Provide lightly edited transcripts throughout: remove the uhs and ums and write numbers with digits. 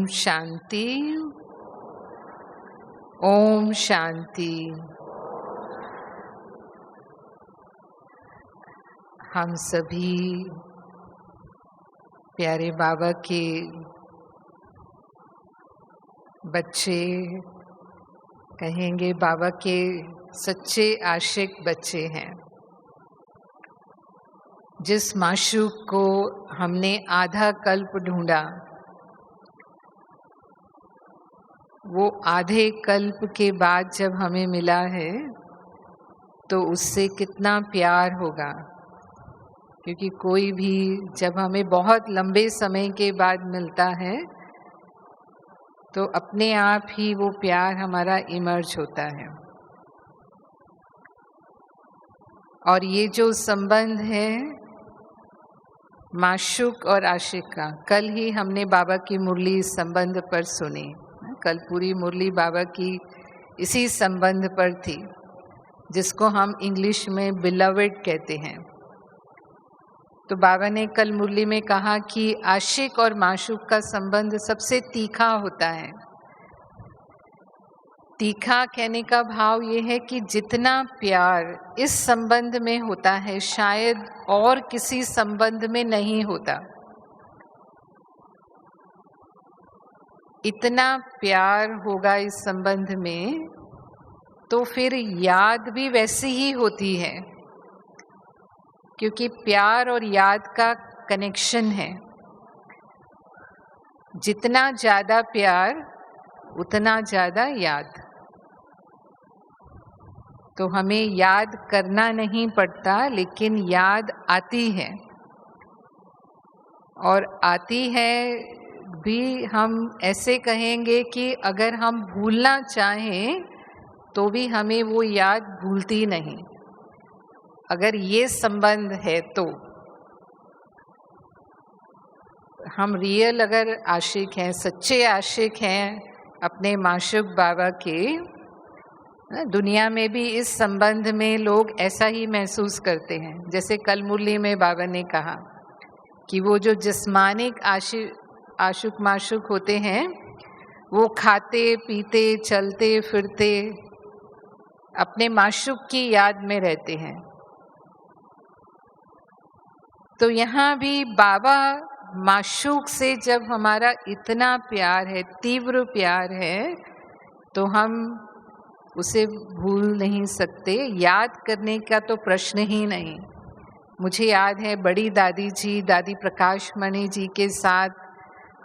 शांति। ओम शांति। हम सभी प्यारे बाबा के बच्चे, कहेंगे बाबा के सच्चे आशिक बच्चे हैं। जिस माशूक को हमने आधा कल्प ढूंढा, वो आधे कल्प के बाद जब हमें मिला है तो उससे कितना प्यार होगा। क्योंकि कोई भी जब हमें बहुत लंबे समय के बाद मिलता है तो अपने आप ही वो प्यार हमारा इमर्ज होता है। और ये जो संबंध है माशूक और आशिक का, कल ही हमने बाबा की मुरली इस संबंध पर सुनी। कल पूरी मुरली बाबा की इसी संबंध पर थी, जिसको हम इंग्लिश में बिलवेड कहते हैं। तो बाबा ने कल मुरली में कहा कि आशिक और माशूक का संबंध सबसे तीखा होता है। तीखा कहने का भाव ये है कि जितना प्यार इस संबंध में होता है शायद और किसी संबंध में नहीं होता। इतना प्यार होगा इस संबंध में तो फिर याद भी वैसी ही होती है, क्योंकि प्यार और याद का कनेक्शन है। जितना ज्यादा प्यार उतना ज्यादा याद। तो हमें याद करना नहीं पड़ता, लेकिन याद आती है। और आती है भी हम ऐसे कहेंगे कि अगर हम भूलना चाहें तो भी हमें वो याद भूलती नहीं, अगर ये संबंध है तो। हम रियल अगर आशिक हैं, सच्चे आशिक हैं अपने माशूक बाबा के, दुनिया में भी इस संबंध में लोग ऐसा ही महसूस करते हैं। जैसे कल मुरली में बाबा ने कहा कि वो जो जिस्मानिक आशिक माशूक होते हैं वो खाते पीते चलते फिरते अपने माशूक की याद में रहते हैं। तो यहाँ भी बाबा माशूक से जब हमारा इतना प्यार है, तीव्र प्यार है, तो हम उसे भूल नहीं सकते। याद करने का तो प्रश्न ही नहीं। मुझे याद है बड़ी दादी जी, दादी प्रकाश मणि जी के साथ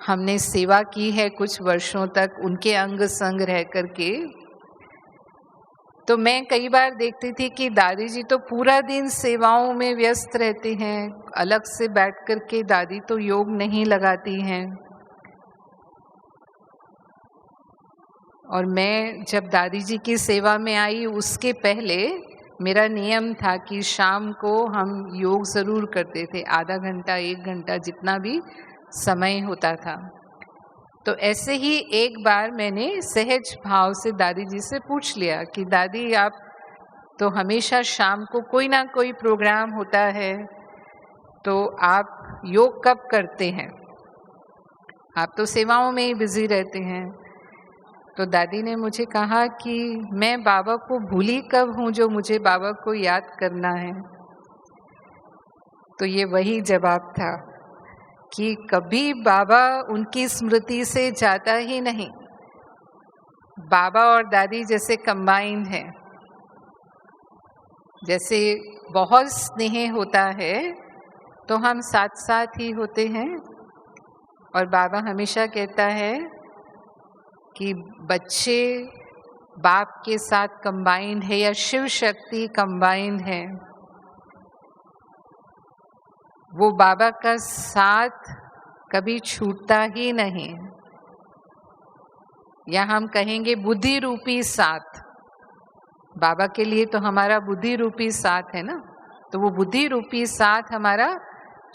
हमने सेवा की है कुछ वर्षों तक, उनके अंग संग रह करके। तो मैं कई बार देखती थी कि दादी जी तो पूरा दिन सेवाओं में व्यस्त रहते हैं, अलग से बैठ करके दादी तो योग नहीं लगाती हैं। और मैं जब दादी जी की सेवा में आई उसके पहले मेरा नियम था कि शाम को हम योग जरूर करते थे, आधा घंटा 1 घंटा जितना भी समय होता था। तो ऐसे ही एक बार मैंने सहज भाव से दादी जी से पूछ लिया कि दादी आप तो हमेशा शाम को कोई ना कोई प्रोग्राम होता है, तो आप योग कब करते हैं? आप तो सेवाओं में ही बिजी रहते हैं। तो दादी ने मुझे कहा कि मैं बाबा को भूली कब हूँ जो मुझे बाबा को याद करना है। तो ये वही जवाब था कि कभी बाबा उनकी स्मृति से जाता ही नहीं। बाबा और दादी जैसे कंबाइंड है, जैसे बहुत स्नेह होता है तो हम साथ साथ ही होते हैं। और बाबा हमेशा कहता है कि बच्चे बाप के साथ कंबाइंड है या शिव शक्ति कंबाइंड है, वो बाबा का साथ कभी छूटता ही नहीं। या हम कहेंगे बुद्धि रूपी साथ। बाबा के लिए तो हमारा बुद्धि रूपी साथ है ना, तो वो बुद्धि रूपी साथ हमारा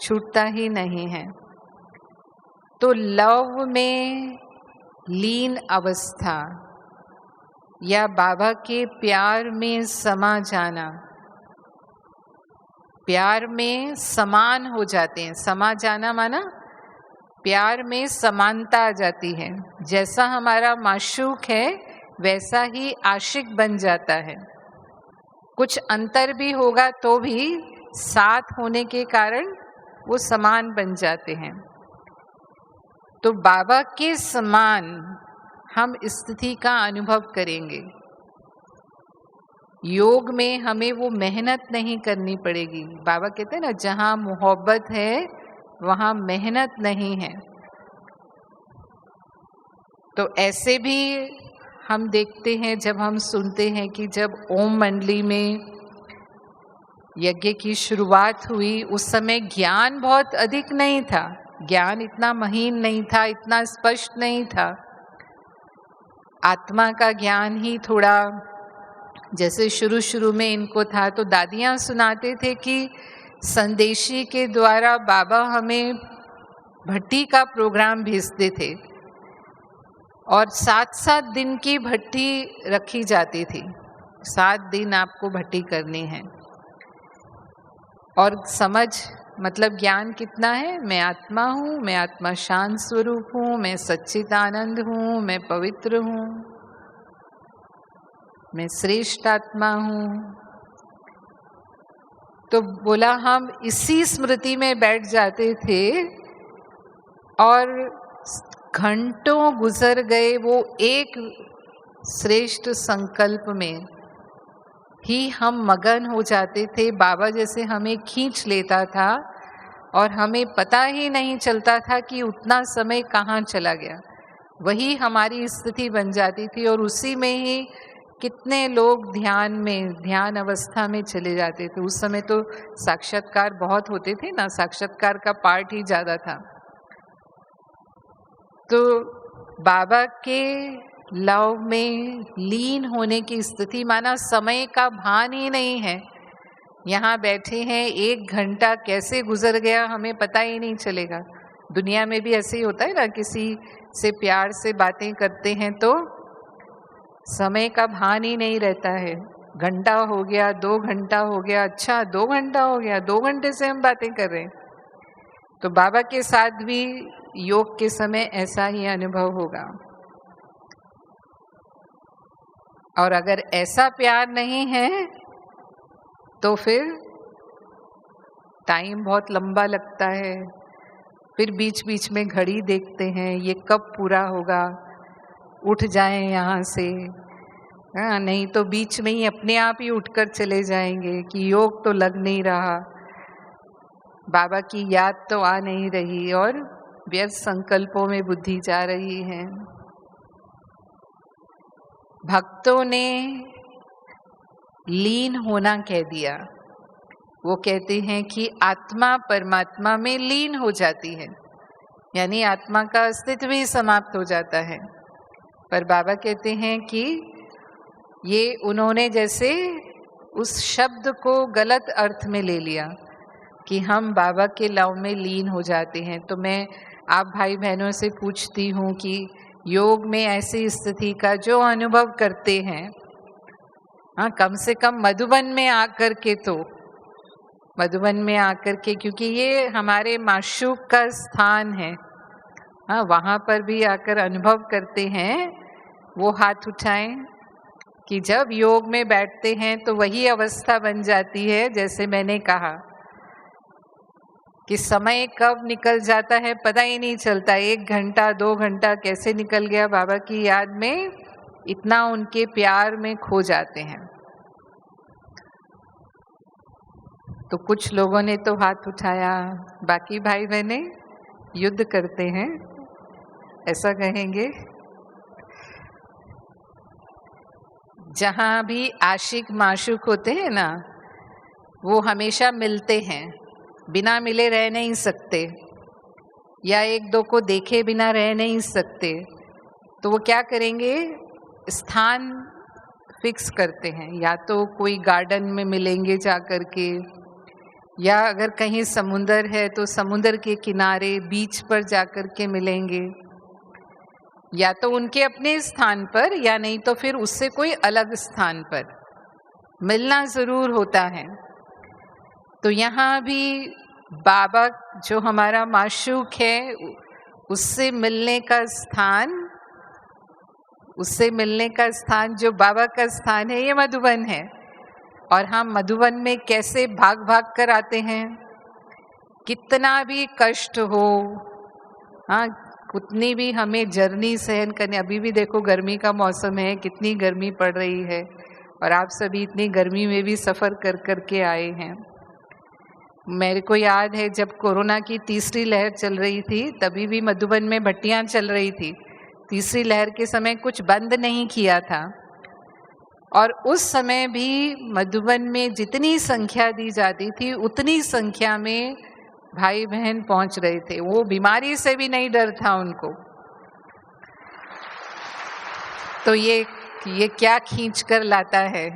छूटता ही नहीं है। तो लव में लीन अवस्था या बाबा के प्यार में समा जाना, प्यार में समान हो जाते हैं। समा जाना माना प्यार में समानता आ जाती है। जैसा हमारा माशूक है वैसा ही आशिक बन जाता है। कुछ अंतर भी होगा तो भी साथ होने के कारण वो समान बन जाते हैं। तो बाबा के समान हम स्थिति का अनुभव करेंगे। योग में हमें वो मेहनत नहीं करनी पड़ेगी। बाबा कहते हैं ना, जहाँ मोहब्बत है वहाँ मेहनत नहीं है। तो ऐसे भी हम देखते हैं, जब हम सुनते हैं कि जब ओम मंडली में यज्ञ की शुरुआत हुई उस समय ज्ञान बहुत अधिक नहीं था, ज्ञान इतना महीन नहीं था, इतना स्पष्ट नहीं था। आत्मा का ज्ञान ही थोड़ा जैसे शुरू में इनको था। तो दादियाँ सुनाते थे कि संदेशी के द्वारा बाबा हमें भट्टी का प्रोग्राम भेजते थे और 7-7 दिन की भट्टी रखी जाती थी। 7 दिन आपको भट्टी करनी है। और समझ मतलब ज्ञान कितना है, मैं आत्मा हूँ, मैं आत्मा शांत स्वरूप हूँ, मैं सच्चित आनंद हूँ, मैं पवित्र हूँ, मैं श्रेष्ठ आत्मा हूँ। तो बोला हम इसी स्मृति में बैठ जाते थे और घंटों गुजर गए वो एक श्रेष्ठ संकल्प में ही हम मगन हो जाते थे। बाबा जैसे हमें खींच लेता था और हमें पता ही नहीं चलता था कि उतना समय कहाँ चला गया। वही हमारी स्थिति बन जाती थी और उसी में ही कितने लोग ध्यान अवस्था में चले जाते थे। उस समय तो साक्षात्कार बहुत होते थे ना, साक्षात्कार का पार्ट ही ज़्यादा था। तो बाबा के लव में लीन होने की स्थिति, माना समय का भान ही नहीं है। यहाँ बैठे हैं, 1 घंटा कैसे गुजर गया हमें पता ही नहीं चलेगा। दुनिया में भी ऐसे ही होता है ना, किसी से प्यार से बातें करते हैं तो समय का भान ही नहीं रहता है। घंटा हो गया, 2 घंटा हो गया, अच्छा 2 घंटा हो गया, 2 घंटे से हम बातें कर रहे हैं। तो बाबा के साथ भी योग के समय ऐसा ही अनुभव होगा। और अगर ऐसा प्यार नहीं है तो फिर टाइम बहुत लंबा लगता है। फिर बीच बीच में घड़ी देखते हैं, ये कब पूरा होगा, उठ जाएं यहाँ से। हाँ, नहीं तो बीच में ही अपने आप ही उठकर चले जाएंगे कि योग तो लग नहीं रहा, बाबा की याद तो आ नहीं रही और व्यर्थ संकल्पों में बुद्धि जा रही है। भक्तों ने लीन होना कह दिया। वो कहते हैं कि आत्मा परमात्मा में लीन हो जाती है, यानी आत्मा का अस्तित्व ही समाप्त हो जाता है। पर बाबा कहते हैं कि ये उन्होंने जैसे उस शब्द को गलत अर्थ में ले लिया कि हम बाबा के लव में लीन हो जाते हैं। तो मैं आप भाई बहनों से पूछती हूँ कि योग में ऐसी स्थिति का जो अनुभव करते हैं, हाँ, कम से कम मधुबन में आकर के, तो मधुबन में आकर के, क्योंकि ये हमारे माशूक का स्थान है, हाँ, वहाँ पर भी आकर अनुभव करते हैं, वो हाथ उठाएं कि जब योग में बैठते हैं तो वही अवस्था बन जाती है जैसे मैंने कहा कि समय कब निकल जाता है पता ही नहीं चलता। 1 घंटा 2 घंटा कैसे निकल गया बाबा की याद में, इतना उनके प्यार में खो जाते हैं। तो कुछ लोगों ने तो हाथ उठाया, बाकी भाई बहने युद्ध करते हैं, ऐसा कहेंगे। जहाँ भी आशिक माशूक होते हैं ना, वो हमेशा मिलते हैं, बिना मिले रह नहीं सकते, या 1-2 को देखे बिना रह नहीं सकते। तो वो क्या करेंगे, स्थान फिक्स करते हैं, या तो कोई गार्डन में मिलेंगे जा कर के, या अगर कहीं समुंदर है तो समुंदर के किनारे बीच पर जाकर के मिलेंगे, या तो उनके अपने स्थान पर, या नहीं तो फिर उससे कोई अलग स्थान पर मिलना जरूर होता है। तो यहाँ भी बाबा जो हमारा माशूक है उससे मिलने का स्थान, उससे मिलने का स्थान जो बाबा का स्थान है, ये मधुबन है। और हम मधुबन में कैसे भाग भाग कर आते हैं, कितना भी कष्ट हो, हाँ, कितनी भी हमें जर्नी सहन करनी। अभी भी देखो गर्मी का मौसम है, कितनी गर्मी पड़ रही है, और आप सभी इतनी गर्मी में भी सफ़र कर कर के आए हैं। मेरे को याद है जब कोरोना की तीसरी लहर चल रही थी, तभी भी मधुबन में भट्टियां चल रही थी। तीसरी लहर के समय कुछ बंद नहीं किया था, और उस समय भी मधुबन में जितनी संख्या दी जाती थी उतनी संख्या में भाई बहन पहुंच रहे थे। वो बीमारी से भी नहीं डर था उनको। तो ये क्या खींच कर लाता है,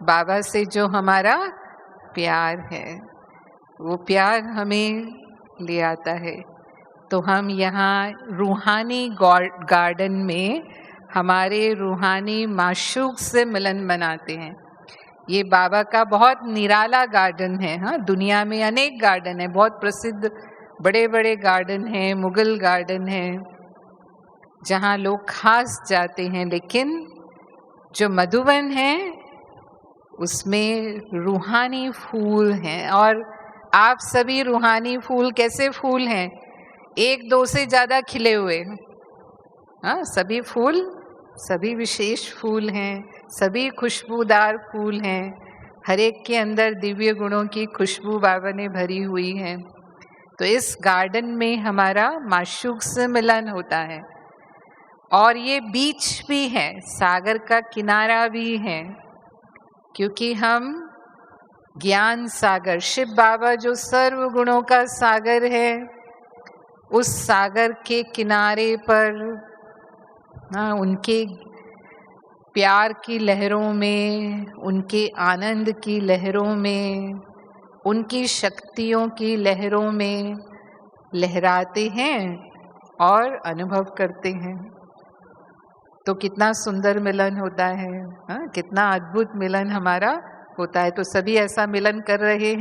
बाबा से जो हमारा प्यार है, वो प्यार हमें ले आता है। तो हम यहाँ रूहानी गार्डन में हमारे रूहानी माशूक से मिलन बनाते हैं। ये बाबा का बहुत निराला गार्डन है। हाँ, दुनिया में अनेक गार्डन है, बहुत प्रसिद्ध बड़े बड़े गार्डन हैं, मुगल गार्डन है जहाँ लोग खास जाते हैं, लेकिन जो मधुबन है उसमें रूहानी फूल हैं। और आप सभी रूहानी फूल कैसे फूल हैं, एक दो से ज़्यादा खिले हुए। हाँ, सभी फूल, सभी विशेष फूल हैं, सभी खुशबूदार फूल हैं। हर एक के अंदर दिव्य गुणों की खुशबू बाबा ने भरी हुई है। तो इस गार्डन में हमारा माशूक से मिलन होता है। और ये बीच भी है, सागर का किनारा भी है, क्योंकि हम ज्ञान सागर, शिव बाबा जो सर्व गुणों का सागर है, उस सागर के किनारे पर, हाँ, उनके प्यार की लहरों में, उनके आनंद की लहरों में, उनकी शक्तियों की लहरों में लहराते हैं और अनुभव करते हैं। तो कितना सुंदर मिलन होता है, हाँ, कितना अद्भुत मिलन हमारा होता है। तो सभी ऐसा मिलन कर रहे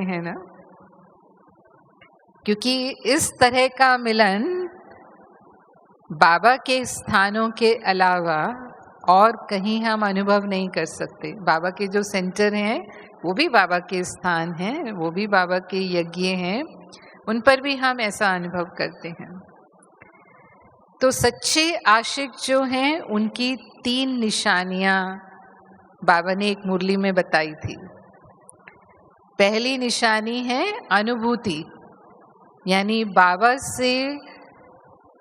हैं ना, क्योंकि इस तरह का मिलन बाबा के स्थानों के अलावा और कहीं हम अनुभव नहीं कर सकते। बाबा के जो सेंटर हैं वो भी बाबा के स्थान हैं, वो भी बाबा के यज्ञ हैं, उन पर भी हम ऐसा अनुभव करते हैं। तो सच्चे आशिक जो हैं उनकी 3 निशानियां बाबा ने एक मुरली में बताई थी। पहली निशानी है अनुभूति, यानी बाबा से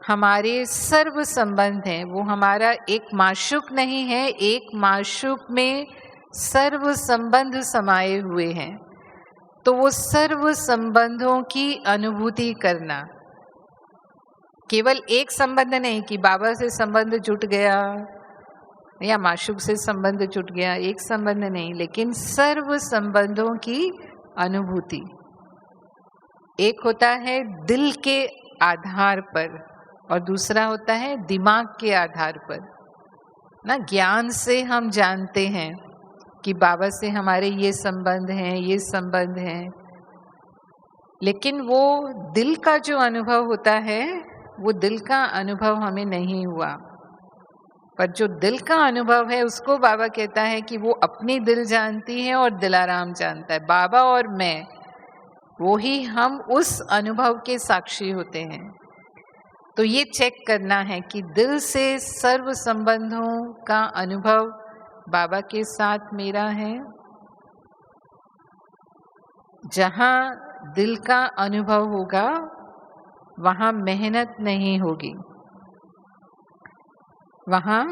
हमारे सर्व संबंध हैं। वो हमारा एक माशूक नहीं है, एक माशूक में सर्व संबंध समाये हुए हैं। तो वो सर्व संबंधों की अनुभूति करना, केवल एक संबंध नहीं कि बाबा से संबंध जुट गया या माशूक से संबंध जुट गया, एक संबंध नहीं, लेकिन सर्व संबंधों की अनुभूति। एक होता है दिल के आधार पर और दूसरा होता है दिमाग के आधार पर। ना, ज्ञान से हम जानते हैं कि बाबा से हमारे ये संबंध हैं, ये संबंध हैं, लेकिन वो दिल का जो अनुभव होता है, वो दिल का अनुभव हमें नहीं हुआ। पर जो दिल का अनुभव है उसको बाबा कहता है कि वो अपनी दिल जानती है और दिलाराम जानता है। बाबा और मैं, वो ही हम उस अनुभव के साक्षी होते हैं। तो ये चेक करना है कि दिल से सर्व संबंधों का अनुभव बाबा के साथ मेरा है। जहाँ दिल का अनुभव होगा वहाँ मेहनत नहीं होगी, वहाँ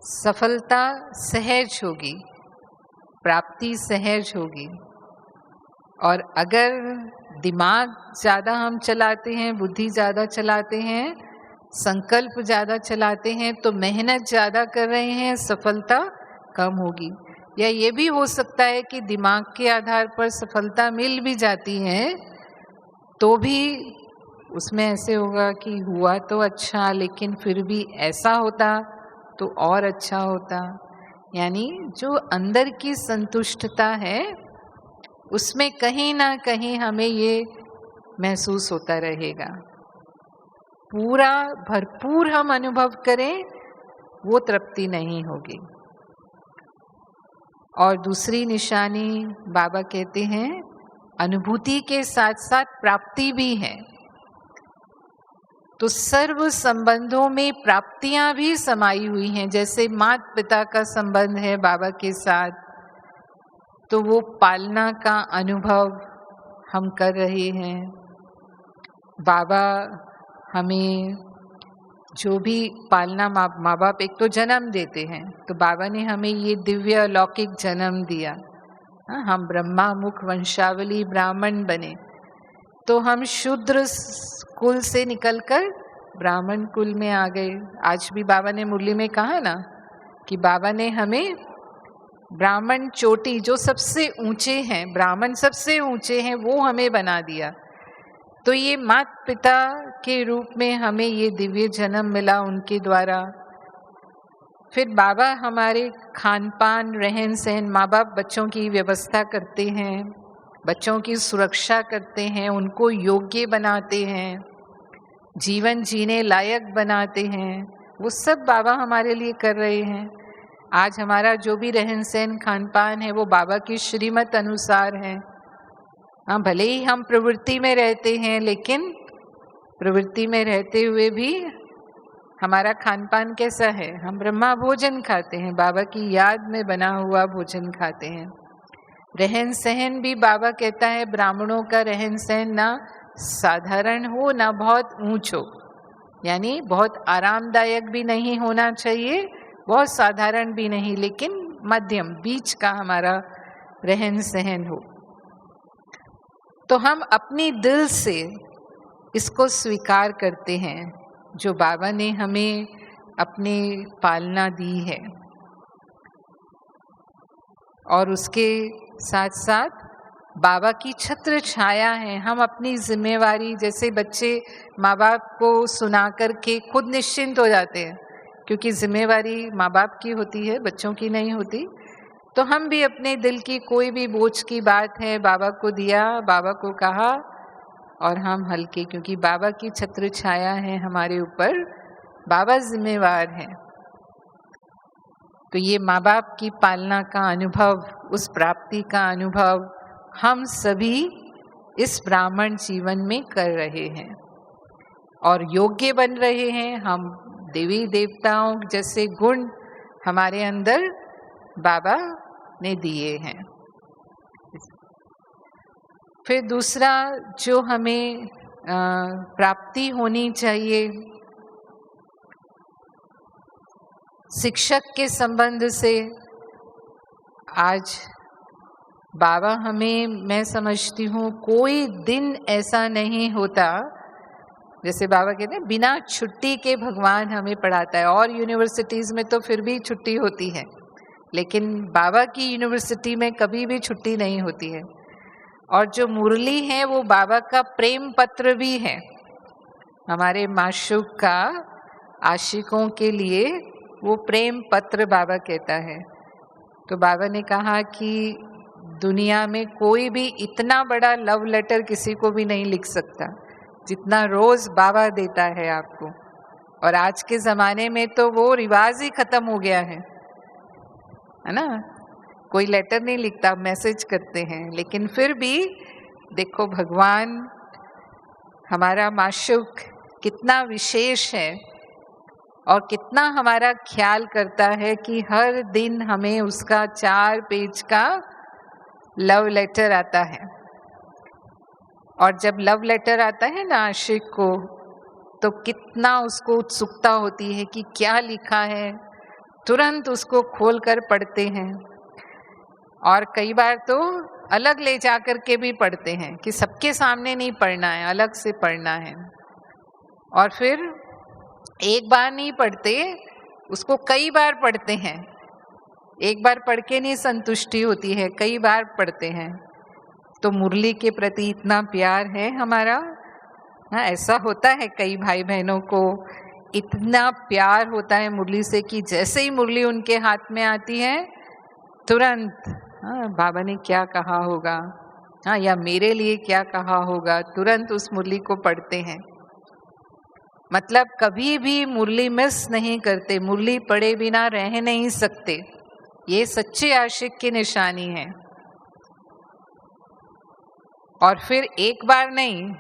सफलता सहज होगी, प्राप्ति सहज होगी। और अगर दिमाग ज़्यादा हम चलाते हैं, बुद्धि ज़्यादा चलाते हैं, संकल्प ज़्यादा चलाते हैं, तो मेहनत ज़्यादा कर रहे हैं, सफलता कम होगी। या ये भी हो सकता है कि दिमाग के आधार पर सफलता मिल भी जाती है तो भी उसमें ऐसे होगा कि हुआ तो अच्छा, लेकिन फिर भी ऐसा होता तो और अच्छा होता। यानी जो अंदर की संतुष्टता है उसमें कहीं ना कहीं हमें ये महसूस होता रहेगा। पूरा भरपूर हम अनुभव करें वो तृप्ति नहीं होगी। और दूसरी निशानी बाबा कहते हैं अनुभूति के साथ साथ प्राप्ति भी है। तो सर्व संबंधों में प्राप्तियां भी समाई हुई हैं। जैसे माता पिता का संबंध है बाबा के साथ, तो वो पालना का अनुभव हम कर रहे हैं। बाबा हमें जो भी पालना, माँ बाप एक तो जन्म देते हैं, तो बाबा ने हमें ये दिव्य अलौकिक जन्म दिया। हम ब्रह्मा मुख वंशावली ब्राह्मण बने, तो हम शूद्र कुल से निकलकर ब्राह्मण कुल में आ गए। आज भी बाबा ने मुरली में कहा ना कि बाबा ने हमें ब्राह्मण चोटी, जो सबसे ऊंचे हैं, ब्राह्मण सबसे ऊंचे हैं, वो हमें बना दिया। तो ये माता पिता के रूप में हमें ये दिव्य जन्म मिला उनके द्वारा। फिर बाबा हमारे खान पान रहन सहन, माँ बाप बच्चों की व्यवस्था करते हैं, बच्चों की सुरक्षा करते हैं, उनको योग्य बनाते हैं, जीवन जीने लायक बनाते हैं। वो सब बाबा हमारे लिए कर रहे हैं। आज हमारा जो भी रहन सहन खान पान है वो बाबा की श्रीमत अनुसार है। हाँ, भले ही हम प्रवृत्ति में रहते हैं, लेकिन प्रवृत्ति में रहते हुए भी हमारा खान पान कैसा है? हम ब्रह्मा भोजन खाते हैं, बाबा की याद में बना हुआ भोजन खाते हैं। रहन सहन भी बाबा कहता है ब्राह्मणों का रहन सहन ना साधारण हो ना बहुत ऊंच हो, यानी बहुत आरामदायक भी नहीं होना चाहिए, बहुत साधारण भी नहीं, लेकिन मध्यम बीच का हमारा रहन सहन हो। तो हम अपनी दिल से इसको स्वीकार करते हैं जो बाबा ने हमें अपनी पालना दी है, और उसके साथ साथ बाबा की छत्र छाया है। हम अपनी जिम्मेवारी, जैसे बच्चे माँ बाप को सुना करके खुद निश्चिंत हो जाते हैं, क्योंकि जिम्मेवारी माँ बाप की होती है, बच्चों की नहीं होती। तो हम भी अपने दिल की कोई भी बोझ की बात है बाबा को दिया, बाबा को कहा, और हम हल्के, क्योंकि बाबा की छत्र छाया है हमारे ऊपर, बाबा जिम्मेवार है। तो ये माँ बाप की पालना का अनुभव, उस प्राप्ति का अनुभव हम सभी इस ब्राह्मण जीवन में कर रहे हैं और योग्य बन रहे हैं। हम देवी देवताओं जैसे गुण हमारे अंदर बाबा ने दिए हैं। फिर दूसरा जो हमें प्राप्ति होनी चाहिए शिक्षक के संबंध से, आज बाबा हमें, मैं समझती हूँ कोई दिन ऐसा नहीं होता, जैसे बाबा कहते हैं बिना छुट्टी के भगवान हमें पढ़ाता है। और यूनिवर्सिटीज़ में तो फिर भी छुट्टी होती है, लेकिन बाबा की यूनिवर्सिटी में कभी भी छुट्टी नहीं होती है। और जो मुरली है वो बाबा का प्रेम पत्र भी है, हमारे माशूक का आशिकों के लिए वो प्रेम पत्र बाबा कहता है। तो बाबा ने कहा कि दुनिया में कोई भी इतना बड़ा लव लेटर किसी को भी नहीं लिख सकता जितना रोज बाबा देता है आपको। और आज के ज़माने में तो वो रिवाज ही खत्म हो गया है ना, कोई लेटर नहीं लिखता, मैसेज करते हैं। लेकिन फिर भी देखो भगवान हमारा माशूक कितना विशेष है और कितना हमारा ख्याल करता है कि हर दिन हमें उसका 4 पेज का लव लेटर आता है। और जब लव लेटर आता है ना आशिक को, तो कितना उसको उत्सुकता होती है कि क्या लिखा है, तुरंत उसको खोल कर पढ़ते हैं। और कई बार तो अलग ले जा कर के भी पढ़ते हैं कि सबके सामने नहीं पढ़ना है, अलग से पढ़ना है। और फिर एक बार नहीं पढ़ते, उसको कई बार पढ़ते हैं। एक बार पढ़ के नहीं संतुष्टि होती है, कई बार पढ़ते हैं। तो मुरली के प्रति इतना प्यार है हमारा। हाँ, ऐसा होता है कई भाई बहनों को इतना प्यार होता है मुरली से कि जैसे ही मुरली उनके हाथ में आती है तुरंत बाबा ने क्या कहा होगा, हाँ, या मेरे लिए क्या कहा होगा, तुरंत उस मुरली को पढ़ते हैं। मतलब कभी भी मुरली मिस नहीं करते, मुरली पढ़े बिना रह नहीं सकते। ये सच्चे आशिक की निशानी है। और फिर एक बार नहीं,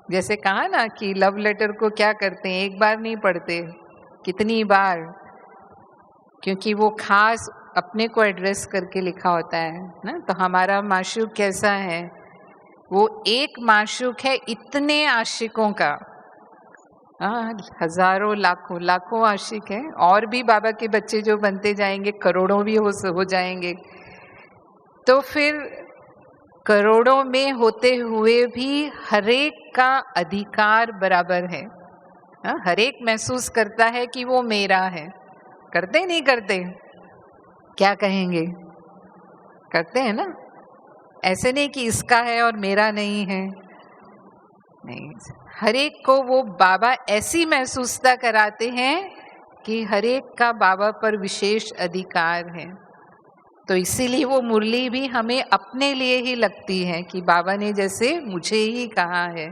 जैसे कहा ना कि लव लेटर को क्या करते हैं, एक बार नहीं पढ़ते, कितनी बार, क्योंकि वो खास अपने को एड्रेस करके लिखा होता है ना। तो हमारा माशूक कैसा है, वो एक माशूक है इतने आशिकों का। हजारों लाखों लाखों आशिक हैं, और भी बाबा के बच्चे जो बनते जाएंगे, करोड़ों भी हो जाएंगे। तो फिर करोड़ों में होते हुए भी हरेक का अधिकार बराबर है। हरेक महसूस करता है कि वो मेरा है। करते नहीं करते? क्या कहेंगे? करते हैं ना। ऐसे नहीं कि इसका है और मेरा नहीं है, नहीं। हरेक को वो बाबा ऐसी महसूसता कराते हैं कि हरेक का बाबा पर विशेष अधिकार है। तो इसीलिए वो मुरली भी हमें अपने लिए ही लगती है कि बाबा ने जैसे मुझे ही कहा है।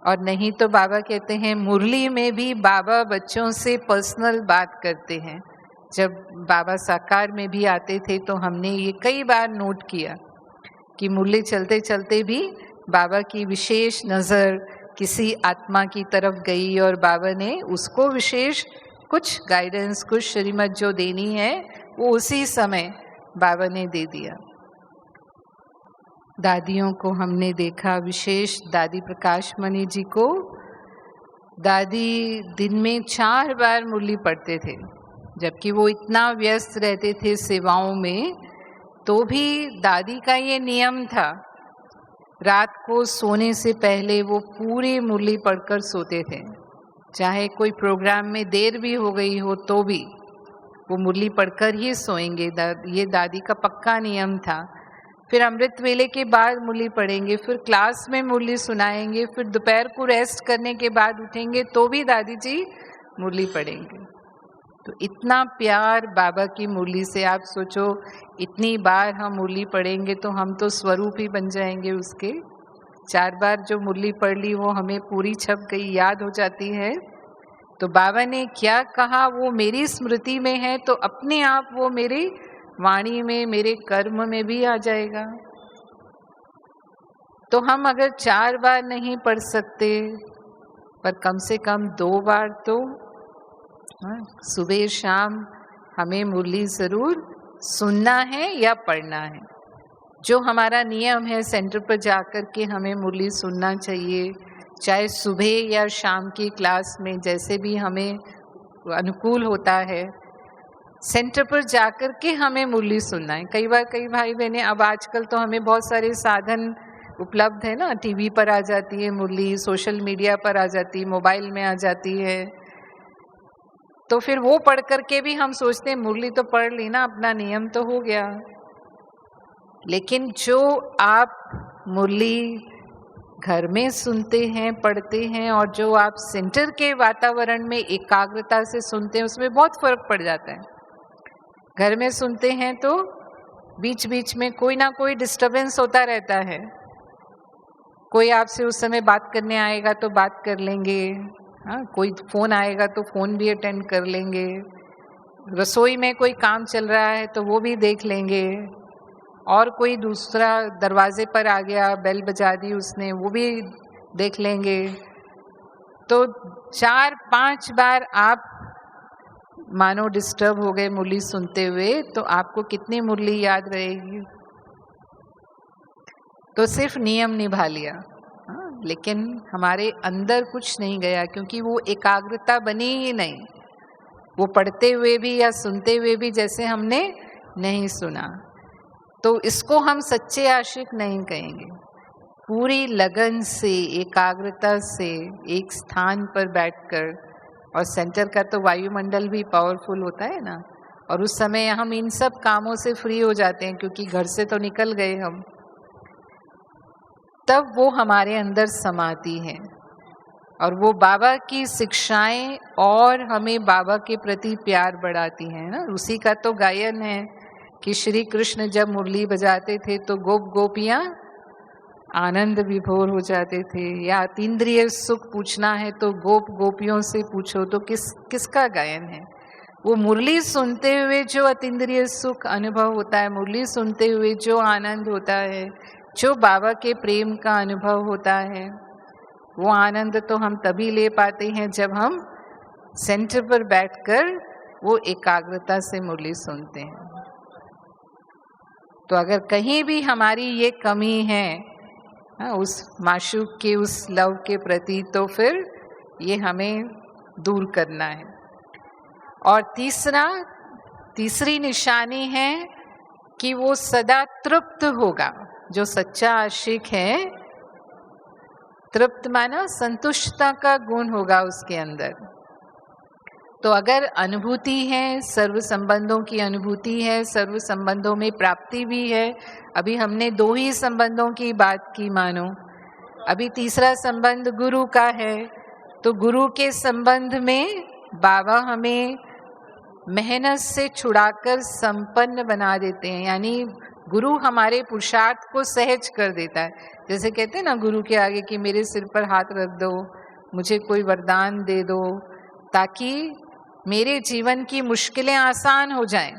और नहीं तो बाबा कहते हैं मुरली में भी बाबा बच्चों से पर्सनल बात करते हैं। जब बाबा साकार में भी आते थे तो हमने ये कई बार नोट किया कि मुरली चलते चलते भी बाबा की विशेष नज़र किसी आत्मा की तरफ गई और बाबा ने उसको विशेष कुछ गाइडेंस, कुछ श्रीमत जो देनी है वो उसी समय बाबा ने दे दिया। दादियों को हमने देखा, विशेष दादी प्रकाश मणि जी को। दादी दिन में 4 बार मुरली पढ़ते थे, जबकि वो इतना व्यस्त रहते थे सेवाओं में। तो भी दादी का ये नियम था, रात को सोने से पहले वो पूरी मुरली पढ़कर सोते थे। चाहे कोई प्रोग्राम में देर भी हो गई हो तो भी वो मुरली पढ़कर ही सोएंगे। ये दादी का पक्का नियम था। फिर अमृत वेले के बाद मुरली पढ़ेंगे, फिर क्लास में मुरली सुनाएंगे, फिर दोपहर को रेस्ट करने के बाद उठेंगे तो भी दादी जी मुरली पढ़ेंगे। तो इतना प्यार बाबा की मुरली से। आप सोचो, इतनी बार हम मुरली पढ़ेंगे तो हम तो स्वरूप ही बन जाएंगे उसके। 4 बार जो मुरली पढ़ ली वो हमें पूरी छप गई, याद हो जाती है। तो बाबा ने क्या कहा वो मेरी स्मृति में है, तो अपने आप वो मेरी वाणी में, मेरे कर्म में भी आ जाएगा। तो हम अगर 4 बार नहीं पढ़ सकते, पर कम से कम 2 बार तो सुबह शाम हमें मुरली जरूर सुनना है या पढ़ना है। जो हमारा नियम है, सेंटर पर जाकर के हमें मुरली सुनना चाहिए, चाहे सुबह या शाम की क्लास में, जैसे भी हमें अनुकूल होता है। सेंटर पर जाकर के हमें मुरली सुनना है। कई बार कई भाई बहनें, अब आजकल तो हमें बहुत सारे साधन उपलब्ध है ना, टीवी पर आ जाती है मुरली, सोशल मीडिया पर आ जाती है, मोबाइल में आ जाती है। तो फिर वो पढ़ करके भी हम सोचते हैं मुरली तो पढ़ ली ना, अपना नियम तो हो गया। लेकिन जो आप मुरली घर में सुनते हैं, पढ़ते हैं, और जो आप सेंटर के वातावरण में एकाग्रता से सुनते हैं, उसमें बहुत फर्क पड़ जाता है। घर में सुनते हैं तो बीच बीच में कोई ना कोई डिस्टरबेंस होता रहता है। कोई आपसे उस समय बात करने आएगा तो बात कर लेंगे, कोई फोन आएगा तो फोन भी अटेंड कर लेंगे, रसोई में कोई काम चल रहा है तो वो भी देख लेंगे, और कोई दूसरा दरवाजे पर आ गया, बेल बजा दी उसने, वो भी देख लेंगे। तो 4-5 बार आप मानो डिस्टर्ब हो गए मुरली सुनते हुए, तो आपको कितनी मुरली याद रहेगी। तो सिर्फ नियम निभा लिया, लेकिन हमारे अंदर कुछ नहीं गया, क्योंकि वो एकाग्रता बनी ही नहीं। वो पढ़ते हुए भी या सुनते हुए भी जैसे हमने नहीं सुना। तो इसको हम सच्चे आशिक नहीं कहेंगे। पूरी लगन से, एकाग्रता से एक स्थान पर बैठकर, और सेंटर का तो वायुमंडल भी पावरफुल होता है ना, और उस समय हम इन सब कामों से फ्री हो जाते हैं, क्योंकि घर से तो निकल गए हम। तब वो हमारे अंदर समाती है, और वो बाबा की शिक्षाएं और हमें बाबा के प्रति प्यार बढ़ाती हैं ना। उसी का तो गायन है कि श्री कृष्ण जब मुरली बजाते थे तो गोप गोपियां आनंद विभोर हो जाते थे। या अतीन्द्रिय सुख पूछना है तो गोप गोपियों से पूछो तो किसका गायन है। वो मुरली सुनते हुए जो अतीन्द्रिय सुख अनुभव होता है, मुरली सुनते हुए जो आनंद होता है, जो बाबा के प्रेम का अनुभव होता है, वो आनंद तो हम तभी ले पाते हैं जब हम सेंटर पर बैठकर वो एकाग्रता से मुरली सुनते हैं। तो अगर कहीं भी हमारी ये कमी है उस माशूक के, उस लव के प्रति, तो फिर ये हमें दूर करना है। और तीसरी निशानी है कि वो सदा तृप्त होगा। जो सच्चा आशिक है, तृप्त माना संतुष्टता का गुण होगा उसके अंदर। तो अगर अनुभूति है, सर्व संबंधों की अनुभूति है, सर्व संबंधों में प्राप्ति भी है। अभी हमने 2 ही संबंधों की बात की मानो, अभी तीसरा संबंध गुरु का है। तो गुरु के संबंध में बाबा हमें मेहनत से छुड़ाकर संपन्न बना देते हैं। यानी गुरु हमारे पुरुषार्थ को सहज कर देता है। जैसे कहते हैं ना गुरु के आगे कि मेरे सिर पर हाथ रख दो, मुझे कोई वरदान दे दो, ताकि मेरे जीवन की मुश्किलें आसान हो जाएं,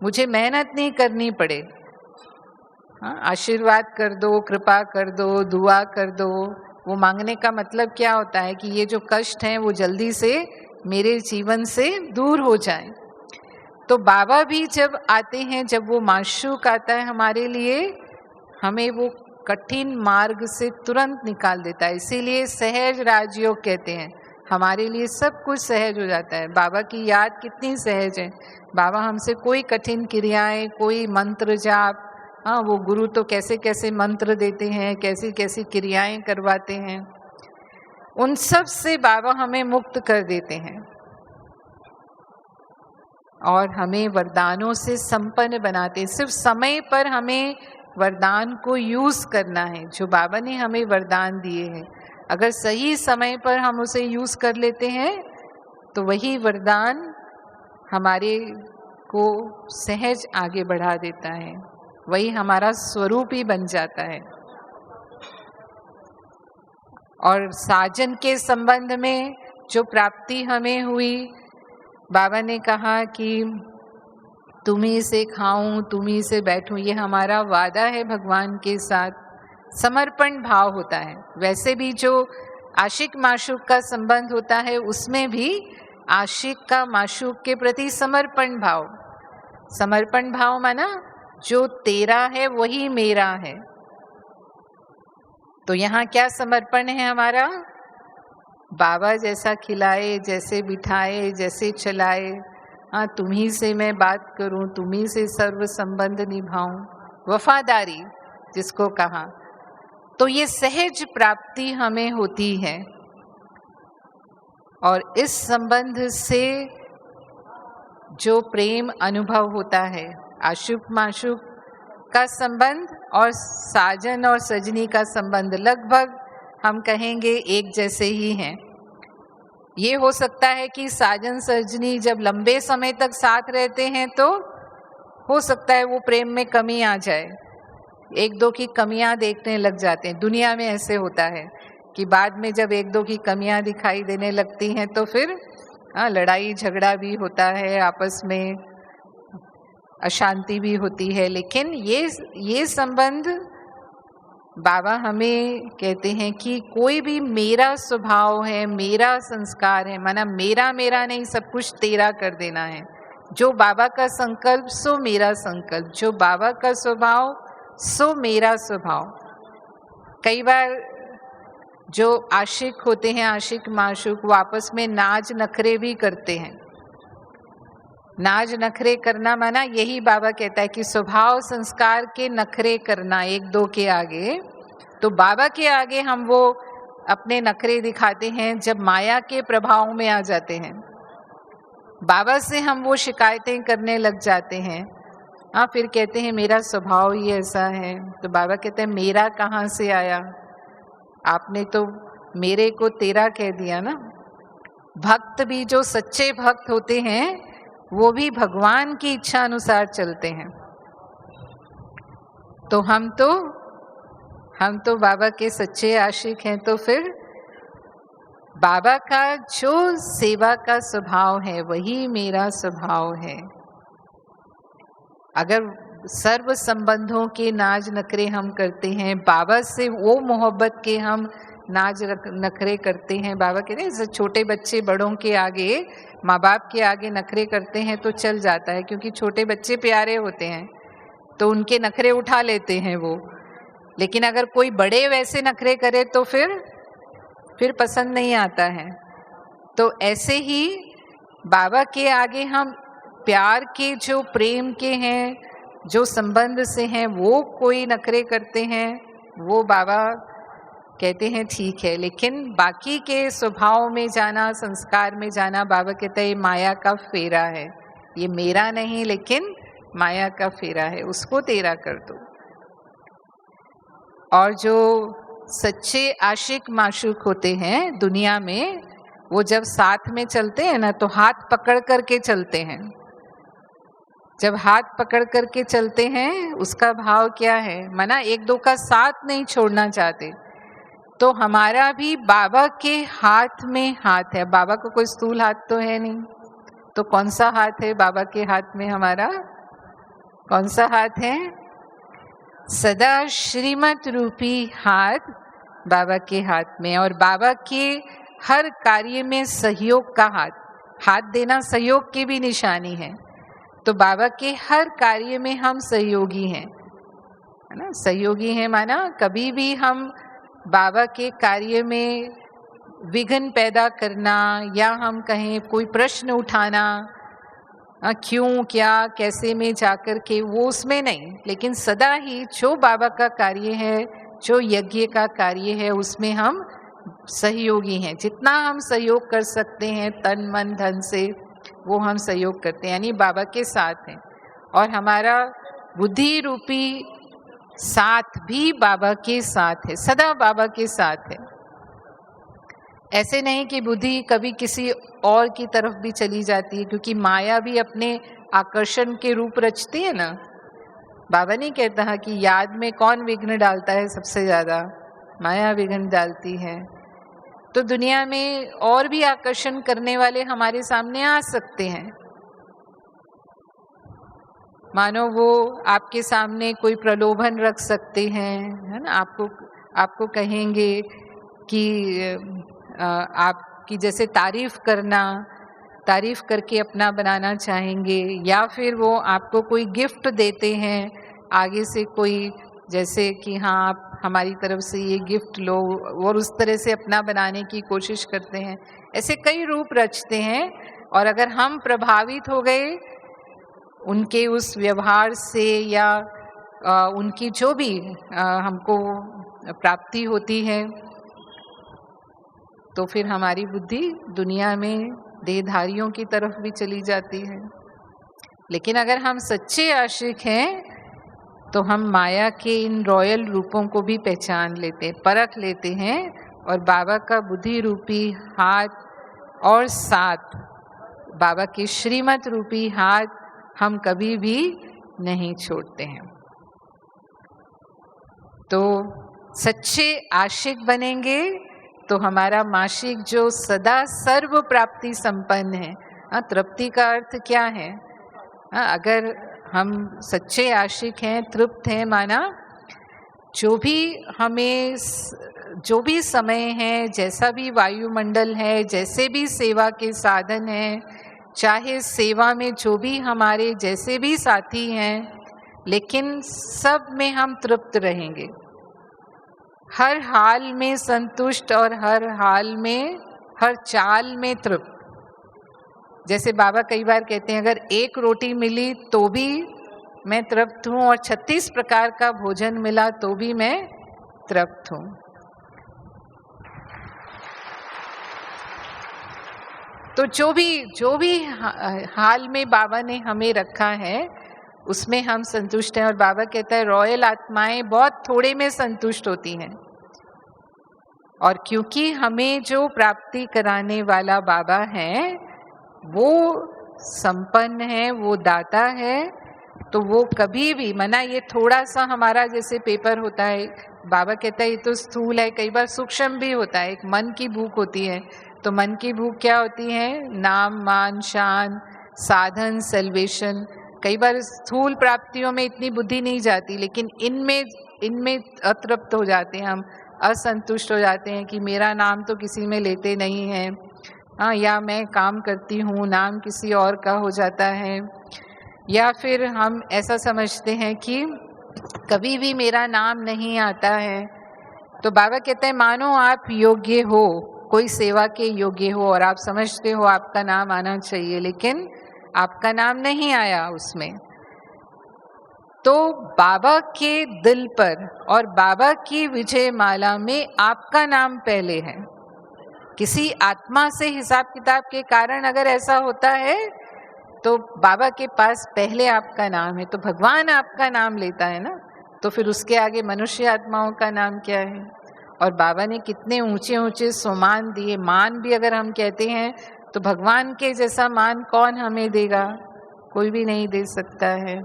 मुझे मेहनत नहीं करनी पड़े। आशीर्वाद कर दो, कृपा कर दो, दुआ कर दो। वो मांगने का मतलब क्या होता है कि ये जो कष्ट हैं वो जल्दी से मेरे जीवन से दूर हो जाए। तो बाबा भी जब आते हैं, जब वो माशूक आता है हमारे लिए, हमें वो कठिन मार्ग से तुरंत निकाल देता है। इसीलिए सहज राजयोग कहते हैं। हमारे लिए सब कुछ सहज हो जाता है। बाबा की याद कितनी सहज है। बाबा हमसे कोई कठिन क्रियाएं, कोई मंत्र जाप, वो गुरु तो कैसे कैसे मंत्र देते हैं, कैसी कैसी क्रियाएं करवाते हैं, उन सब से बाबा हमें मुक्त कर देते हैं और हमें वरदानों से संपन्न बनाते हैं। सिर्फ समय पर हमें वरदान को यूज करना है जो बाबा ने हमें वरदान दिए हैं। अगर सही समय पर हम उसे यूज कर लेते हैं तो वही वरदान हमारे को सहज आगे बढ़ा देता है, वही हमारा स्वरूप ही बन जाता है। और साजन के संबंध में जो प्राप्ति हमें हुई, बाबा ने कहा कि तुम्ही से खाऊं, तुम्ही से बैठूं, ये हमारा वादा है भगवान के साथ। समर्पण भाव होता है। वैसे भी जो आशिक माशूक का संबंध होता है उसमें भी आशिक का माशूक के प्रति समर्पण भाव। समर्पण भाव माना जो तेरा है वही मेरा है। तो यहाँ क्या समर्पण है हमारा? बाबा जैसा खिलाए, जैसे बिठाए, जैसे चलाए, तुम्ही से मैं बात करूं, तुम्ही से सर्व संबंध निभाऊं, वफादारी जिसको कहा। तो ये सहज प्राप्ति हमें होती है और इस संबंध से जो प्रेम अनुभव होता है, आशुक माशुक का संबंध और साजन और सजनी का संबंध लगभग हम कहेंगे एक जैसे ही हैं। ये हो सकता है कि साजन सजनी जब लंबे समय तक साथ रहते हैं तो हो सकता है वो प्रेम में कमी आ जाए, एक दो की कमियां देखने लग जाते हैं। दुनिया में ऐसे होता है कि बाद में जब एक दो की कमियां दिखाई देने लगती हैं तो फिर लड़ाई झगड़ा भी होता है, आपस में अशांति भी होती है। लेकिन ये संबंध बाबा हमें कहते हैं कि कोई भी मेरा स्वभाव है, मेरा संस्कार है, माना मेरा मेरा नहीं, सब कुछ तेरा कर देना है। जो बाबा का संकल्प सो मेरा संकल्प, जो बाबा का स्वभाव सो मेरा स्वभाव। कई बार जो आशिक होते हैं, आशिक माशूक, वो आपस में नाज नखरे भी करते हैं। नाज नखरे करना माना यही बाबा कहता है कि स्वभाव संस्कार के नखरे करना एक दो के आगे। तो बाबा के आगे हम वो अपने नखरे दिखाते हैं जब माया के प्रभाव में आ जाते हैं। बाबा से हम वो शिकायतें करने लग जाते हैं, फिर कहते हैं मेरा स्वभाव ही ऐसा है। तो बाबा कहते हैं मेरा कहाँ से आया, आपने तो मेरे को तेरा कह दिया ना। भक्त भी जो सच्चे भक्त होते हैं वो भी भगवान की इच्छा अनुसार चलते हैं। तो हम तो बाबा के सच्चे आशिक हैं। तो फिर बाबा का जो सेवा का स्वभाव है वही मेरा स्वभाव है। अगर सर्व संबंधों के नाज नखरे हम करते हैं, बाबा से वो मोहब्बत के हम नाज नखरे करते हैं, बाबा कहते हैं जैसे छोटे बच्चे बड़ों के आगे, माँ बाप के आगे नखरे करते हैं तो चल जाता है, क्योंकि छोटे बच्चे प्यारे होते हैं तो उनके नखरे उठा लेते हैं वो। लेकिन अगर कोई बड़े वैसे नखरे करे तो फिर पसंद नहीं आता है। तो ऐसे ही बाबा के आगे हम प्यार के, जो प्रेम के हैं, जो संबंध से हैं, वो कोई नखरे करते हैं, वो बाबा कहते हैं ठीक है। लेकिन बाकी के स्वभाव में जाना, संस्कार में जाना, बाबा कहते हैं ये माया का फेरा है, ये मेरा नहीं लेकिन माया का फेरा है, उसको तेरा कर दो। और जो सच्चे आशिक माशूक होते हैं दुनिया में, वो जब साथ में चलते हैं ना तो हाथ पकड़ करके चलते हैं। जब हाथ पकड़ करके चलते हैं उसका भाव क्या है, माना एक दो का साथ नहीं छोड़ना चाहते। तो हमारा भी बाबा के हाथ में हाथ है। बाबा को कोई स्थूल हाथ तो है नहीं, तो कौन सा हाथ है बाबा के हाथ में हमारा? कौन सा हाथ है? सदा श्रीमत रूपी हाथ बाबा के हाथ में। और बाबा के हर कार्य में सहयोग का हाथ देना सहयोग की भी निशानी है। तो बाबा के हर कार्य में हम सहयोगी हैं, है ना। सहयोगी हैं माना कभी भी हम बाबा के कार्य में विघ्न पैदा करना, या हम कहें कोई प्रश्न उठाना, क्यों, क्या, कैसे में जाकर के, वो उसमें नहीं। लेकिन सदा ही जो बाबा का कार्य है, जो यज्ञ का कार्य है, उसमें हम सहयोगी हैं। जितना हम सहयोग कर सकते हैं तन मन धन से, वो हम सहयोग करते हैं, यानी बाबा के साथ हैं। और हमारा बुद्धि रूपी साथ भी बाबा के साथ है, सदा बाबा के साथ है। ऐसे नहीं कि बुद्धि कभी किसी और की तरफ भी चली जाती है, क्योंकि माया भी अपने आकर्षण के रूप रचती है ना। बाबा नहीं कहता है कि याद में कौन विघ्न डालता है सबसे ज्यादा? माया विघ्न डालती है। तो दुनिया में और भी आकर्षण करने वाले हमारे सामने आ सकते हैं। मानो वो आपके सामने कोई प्रलोभन रख सकते हैं, है ना। आपको कहेंगे कि आपकी जैसे तारीफ करके अपना बनाना चाहेंगे, या फिर वो आपको कोई गिफ्ट देते हैं आगे से, कोई जैसे कि हाँ आप हमारी तरफ से ये गिफ्ट लो, और उस तरह से अपना बनाने की कोशिश करते हैं। ऐसे कई रूप रचते हैं। और अगर हम प्रभावित हो गए उनके उस व्यवहार से, या उनकी जो भी हमको प्राप्ति होती है, तो फिर हमारी बुद्धि दुनिया में देहधारियों की तरफ भी चली जाती है। लेकिन अगर हम सच्चे आशिक हैं तो हम माया के इन रॉयल रूपों को भी पहचान लेते, परख लेते हैं, और बाबा का बुद्धि रूपी हाथ और साथ, बाबा के श्रीमत रूपी हाथ हम कभी भी नहीं छोड़ते हैं। तो सच्चे आशिक बनेंगे तो हमारा माशिक जो सदा सर्व प्राप्ति संपन्न है। तृप्ति का अर्थ क्या है? अगर हम सच्चे आशिक हैं, तृप्त हैं, माना जो भी समय है, जैसा भी वायुमंडल है, जैसे भी सेवा के साधन हैं, चाहे सेवा में जो भी हमारे जैसे भी साथी हैं, लेकिन सब में हम तृप्त रहेंगे, हर हाल में संतुष्ट, और हर हाल में, हर चाल में तृप्त। जैसे बाबा कई बार कहते हैं अगर एक रोटी मिली तो भी मैं तृप्त हूँ, और 36 प्रकार का भोजन मिला तो भी मैं तृप्त हूँ। तो जो भी हाल में बाबा ने हमें रखा है उसमें हम संतुष्ट हैं। और बाबा कहता है रॉयल आत्माएं बहुत थोड़े में संतुष्ट होती हैं। और क्योंकि हमें जो प्राप्ति कराने वाला बाबा है वो संपन्न है, वो दाता है, तो वो कभी भी मना, ये थोड़ा सा हमारा जैसे पेपर होता है, बाबा कहता है ये तो स्थूल है, कई बार सूक्ष्म भी होता है, एक मन की भूख होती है। तो मन की भूख क्या होती है? नाम, मान, शान, साधन, सेल्वेशन। कई बार स्थूल प्राप्तियों में इतनी बुद्धि नहीं जाती, लेकिन इनमें अतृप्त हो जाते हैं हम, असंतुष्ट हो जाते हैं कि मेरा नाम तो किसी में लेते नहीं है, हाँ, या मैं काम करती हूँ, नाम किसी और का हो जाता है, या फिर हम ऐसा समझते हैं कि कभी भी मेरा नाम नहीं आता है। तो बाबा कहते हैं मानो आप योग्य हो, कोई सेवा के योग्य हो, और आप समझते हो आपका नाम आना चाहिए, लेकिन आपका नाम नहीं आया उसमें। तो बाबा के दिल पर और बाबा की विजय माला में आपका नाम पहले है। किसी आत्मा से हिसाब किताब के कारण अगर ऐसा होता है तो बाबा के पास पहले आपका नाम है, तो भगवान आपका नाम लेता है ना, तो फिर उसके आगे मनुष्य आत्माओं का नाम क्या है? और बाबा ने कितने ऊंचे ऊंचे सुमान दिए। मान भी अगर हम कहते हैं तो भगवान के जैसा मान कौन हमें देगा? कोई भी नहीं दे सकता है।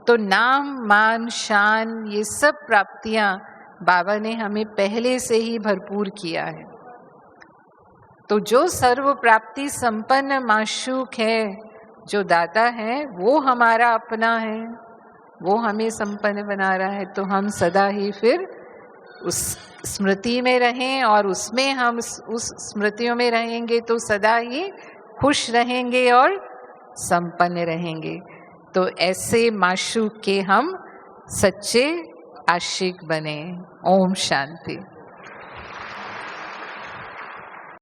तो नाम, मान, शान, ये सब प्राप्तियां बाबा ने हमें पहले से ही भरपूर किया है। तो जो सर्व प्राप्ति संपन्न माशूक है, जो दाता है, वो हमारा अपना है, वो हमें संपन्न बना रहा है। तो हम सदा ही फिर उस स्मृति में रहें, और उसमें हम उस स्मृतियों में रहेंगे तो सदा ही खुश रहेंगे और संपन्न रहेंगे। तो ऐसे माशूक के हम सच्चे आशिक बने। ओम शांति।